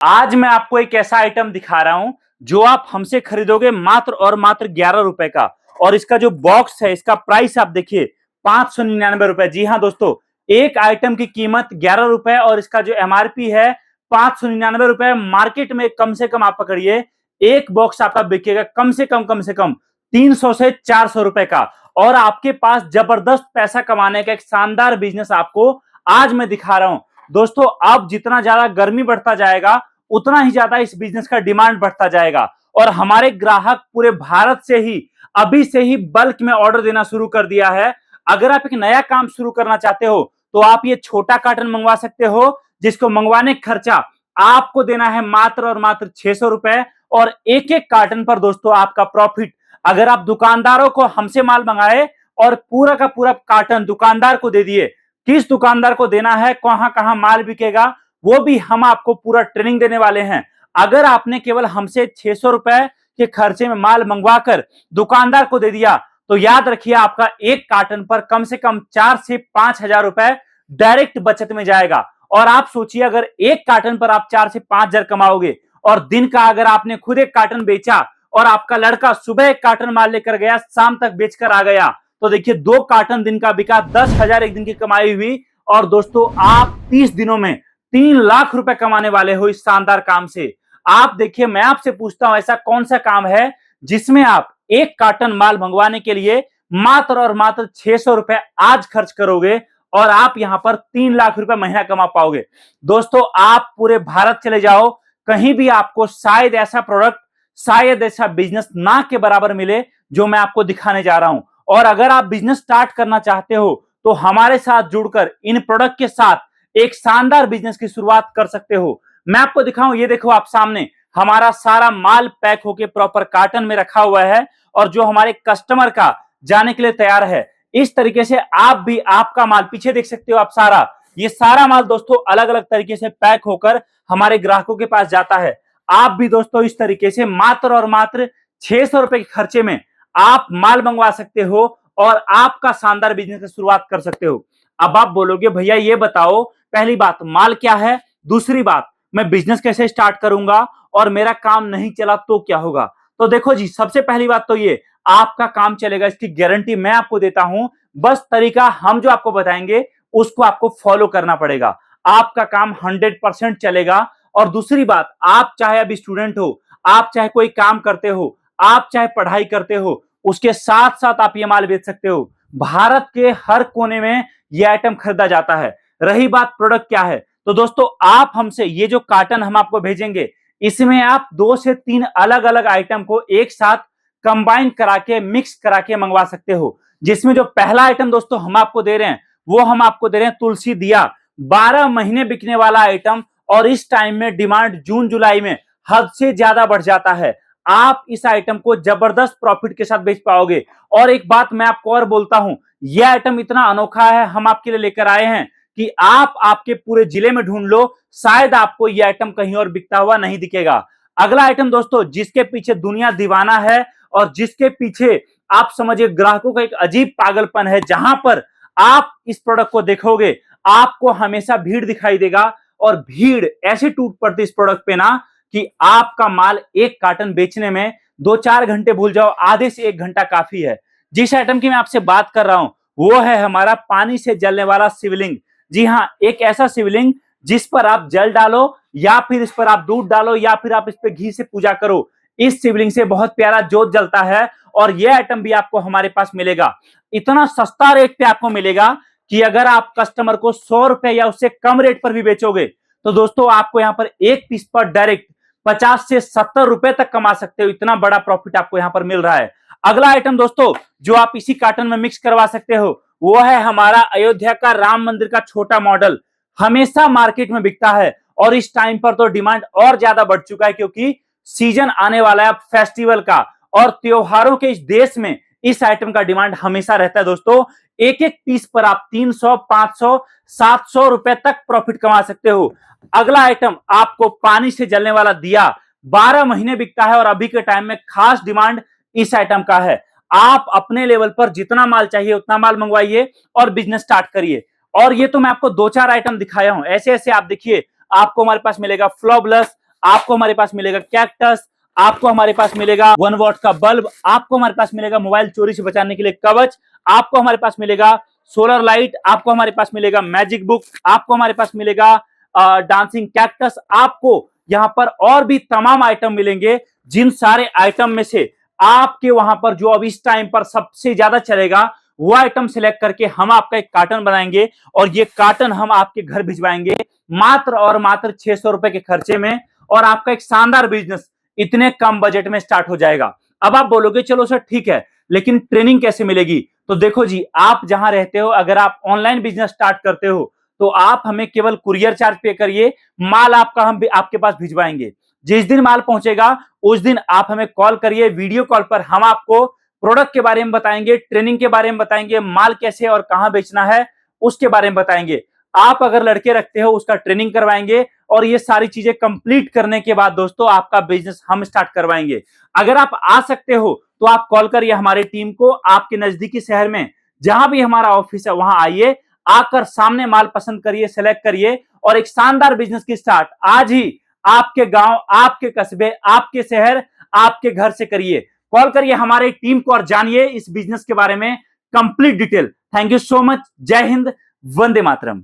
आज मैं आपको एक ऐसा आइटम दिखा रहा हूं जो आप हमसे खरीदोगे मात्र और मात्र 11 रुपए का। और इसका जो बॉक्स है, इसका प्राइस आप देखिए 599 रुपए। जी हाँ दोस्तों, एक आइटम की कीमत 11 रुपए और इसका जो एमआरपी है 599 रुपए। मार्केट में कम से कम आप पकड़िए, एक बॉक्स आपका बिकेगा कम से कम 300 से 400 रुपए का। और आपके पास जबरदस्त पैसा कमाने का एक शानदार बिजनेस आपको आज मैं दिखा रहा हूं। दोस्तों, अब जितना ज्यादा गर्मी बढ़ता जाएगा उतना ही ज्यादा इस बिजनेस का डिमांड बढ़ता जाएगा। और हमारे ग्राहक पूरे भारत से ही अभी से ही बल्क में ऑर्डर देना शुरू कर दिया है। अगर आप एक नया काम शुरू करना चाहते हो तो आप ये छोटा कार्टन मंगवा सकते हो, जिसको मंगवाने का खर्चा आपको देना है मात्र और मात्र 600 रुपए। और एक एक कार्टन पर दोस्तों आपका प्रॉफिट, अगर आप दुकानदारों को हमसे माल मंगाए और पूरा का पूरा कार्टन दुकानदार को दे दिए, किस दुकानदार को देना है, कहां कहां माल बिकेगा, वो भी हम आपको पूरा ट्रेनिंग देने वाले हैं। अगर आपने केवल हमसे 600 रुपए के खर्चे में माल मंगवाकर दुकानदार को दे दिया तो याद रखिए आपका एक कार्टन पर कम से कम 4 से 5 हजार रुपए डायरेक्ट बचत में जाएगा। और आप सोचिए, अगर एक कार्टन पर आप 4 से 5 हजार कमाओगे और दिन का अगर आपने खुद एक कार्टन बेचा और आपका लड़का सुबह एक कार्टन माल लेकर गया, शाम तक बेचकर आ गया, तो देखिए 2 कार्टन दिन का बिका, 10 हजार एक दिन की कमाई हुई। और दोस्तों, आप 30 दिनों में 3 लाख रुपए कमाने वाले हो इस शानदार काम से। आप देखिए, मैं आपसे पूछता हूं, ऐसा कौन सा काम है जिसमें आप एक कार्टन माल मंगवाने के लिए मात्र और मात्र 600 रुपए आज खर्च करोगे और आप यहां पर 3 लाख रुपए महीना कमा पाओगे। दोस्तों, आप पूरे भारत चले जाओ, कहीं भी आपको शायद ऐसा प्रोडक्ट, शायद ऐसा बिजनेस ना के बराबर मिले जो मैं आपको दिखाने जा रहा हूं। और अगर आप बिजनेस स्टार्ट करना चाहते हो तो हमारे साथ जुड़कर इन प्रोडक्ट के साथ एक शानदार बिजनेस की शुरुआत कर सकते हो। मैं आपको दिखाऊं, ये देखो आप सामने हमारा सारा माल पैक होके प्रॉपर कार्टन में रखा हुआ है और जो हमारे कस्टमर का जाने के लिए तैयार है। इस तरीके से आप भी आपका माल पीछे देख सकते हो, आप सारा, ये सारा माल दोस्तों अलग अलग तरीके से पैक होकर हमारे ग्राहकों के पास जाता है। आप भी दोस्तों इस तरीके से मात्र और मात्र 600 रुपए के खर्चे में आप माल मंगवा सकते हो और आपका शानदार बिजनेस की शुरुआत कर सकते हो। अब आप बोलोगे, भैया ये बताओ, पहली बात माल क्या है, दूसरी बात मैं बिजनेस कैसे स्टार्ट करूंगा और मेरा काम नहीं चला तो क्या होगा। तो देखो जी, सबसे पहली बात तो ये, आपका काम चलेगा इसकी गारंटी मैं आपको देता हूं। बस तरीका हम जो आपको बताएंगे उसको आपको फॉलो करना पड़ेगा, आपका काम 100% चलेगा। और दूसरी बात, आप चाहे अभी स्टूडेंट हो, आप चाहे कोई काम करते हो, आप चाहे पढ़ाई करते हो, उसके साथ साथ आप ये माल बेच सकते हो। भारत के हर कोने में ये आइटम खरीदा जाता है। रही बात प्रोडक्ट क्या है, तो दोस्तों आप हमसे ये जो कार्टन हम आपको भेजेंगे, इसमें आप 2 से 3 अलग अलग आइटम को एक साथ कंबाइन करा के, मिक्स करा के मंगवा सकते हो। जिसमें जो पहला आइटम दोस्तों हम आपको दे रहे हैं, वो हम आपको दे रहे हैं तुलसी दिया, 12 महीने बिकने वाला आइटम। और इस टाइम में डिमांड जून जुलाई में हद से ज्यादा बढ़ जाता है। आप इस आइटम को जबरदस्त प्रॉफिट के साथ बेच पाओगे। और एक बात मैं आपको और बोलता हूं, यह आइटम इतना अनोखा है, हम आपके लिए लेकर आए हैं कि आप आपके पूरे जिले में ढूंढ लो, शायद आपको यह आइटम कहीं और बिकता हुआ नहीं दिखेगा। अगला आइटम दोस्तों, जिसके पीछे दुनिया दीवाना है और जिसके पीछे आप समझिए ग्राहकों का एक अजीब पागलपन है, जहां पर आप इस प्रोडक्ट को देखोगे आपको हमेशा भीड़ दिखाई देगा। और भीड़ ऐसी टूट पड़ती इस प्रोडक्ट पे ना कि आपका माल एक कार्टन बेचने में 2-4 घंटे भूल जाओ, आधे से 1 घंटा काफी है। जिस आइटम की मैं आपसे बात कर रहा हूं वो है हमारा पानी से जलने वाला शिवलिंग। जी हां, एक ऐसा शिवलिंग जिस पर आप जल डालो या फिर इस पर आप दूध डालो या फिर आप इस पर घी से पूजा करो, इस शिवलिंग से बहुत प्यारा जोत जलता है। और यह आइटम भी आपको हमारे पास मिलेगा, इतना सस्ता रेट पे आपको मिलेगा कि अगर आप कस्टमर को 100 रुपए या उससे कम रेट पर भी बेचोगे तो दोस्तों आपको यहां पर एक पीस पर डायरेक्ट 50 से 70 रुपए तक कमा सकते हो। इतना बड़ा प्रॉफिट आपको यहां पर मिल रहा है। अगला आइटम दोस्तों जो आप इसी कार्टन में मिक्स करवा सकते हो वो है हमारा अयोध्या का राम मंदिर का छोटा मॉडल। हमेशा मार्केट में बिकता है और इस टाइम पर तो डिमांड और ज्यादा बढ़ चुका है, क्योंकि सीजन आने वाला है फेस्टिवल का और त्योहारों के इस देश में इस आइटम का डिमांड हमेशा रहता है। दोस्तों, एक एक पीस पर आप 300, 500, 700 रुपए तक प्रॉफिट कमा सकते हो। अगला आइटम आपको पानी से जलने वाला दिया, 12 महीने बिकता है और अभी के टाइम में खास डिमांड इस आइटम का है। आप अपने लेवल पर जितना माल चाहिए उतना माल मंगवाइए और बिजनेस स्टार्ट करिए। और ये तो मैं आपको 2-4 आइटम दिखाया हूं, ऐसे ऐसे आप देखिए, आपको हमारे पास मिलेगा फ्लॉबलेस, आपको हमारे पास मिलेगा कैक्टस, आपको हमारे पास मिलेगा 1 वॉट का बल्ब, आपको हमारे पास मिलेगा मोबाइल चोरी से बचाने के लिए कवच, आपको हमारे पास मिलेगा सोलर लाइट, आपको हमारे पास मिलेगा मैजिक बुक, आपको हमारे पास मिलेगा डांसिंग कैक्टस, आपको यहां पर और भी तमाम आइटम मिलेंगे, जिन सारे आइटम में से आपके वहां पर जो अब इस टाइम पर सबसे ज्यादा चलेगा वो आइटम सिलेक्ट करके हम आपका एक कार्टन बनाएंगे और ये कार्टन हम आपके घर भिजवाएंगे मात्र और मात्र 600 रुपए के खर्चे में, और आपका एक शानदार बिजनेस इतने कम बजट में स्टार्ट हो जाएगा। अब आप बोलोगे चलो सर ठीक है, लेकिन ट्रेनिंग कैसे मिलेगी? तो देखो जी, आप जहां रहते हो, अगर आप ऑनलाइन बिजनेस स्टार्ट करते हो तो आप हमें केवल कुरियर चार्ज पे करिए, माल आपका हम आपके पास भिजवाएंगे। जिस दिन माल पहुंचेगा उस दिन आप हमें कॉल करिए, वीडियो कॉल पर हम आपको प्रोडक्ट के बारे में बताएंगे, ट्रेनिंग के बारे में बताएंगे, माल कैसे और कहां बेचना है उसके बारे में बताएंगे। आप अगर लड़के रखते हो उसका ट्रेनिंग करवाएंगे, और ये सारी चीजें कंप्लीट करने के बाद दोस्तों आपका बिजनेस हम स्टार्ट करवाएंगे। अगर आप आ सकते हो तो आप कॉल करिए हमारी टीम को, आपके नजदीकी शहर में जहां भी हमारा ऑफिस है वहां आइए, आकर सामने माल पसंद करिए, सेलेक्ट करिए और एक शानदार बिजनेस की स्टार्ट आज ही आपके गांव, आपके कस्बे, आपके शहर, आपके घर से करिए। कॉल करिए हमारी टीम को और जानिए इस बिजनेस के बारे में complete detail. Thank you so much. जय हिंद, वंदे मातरम।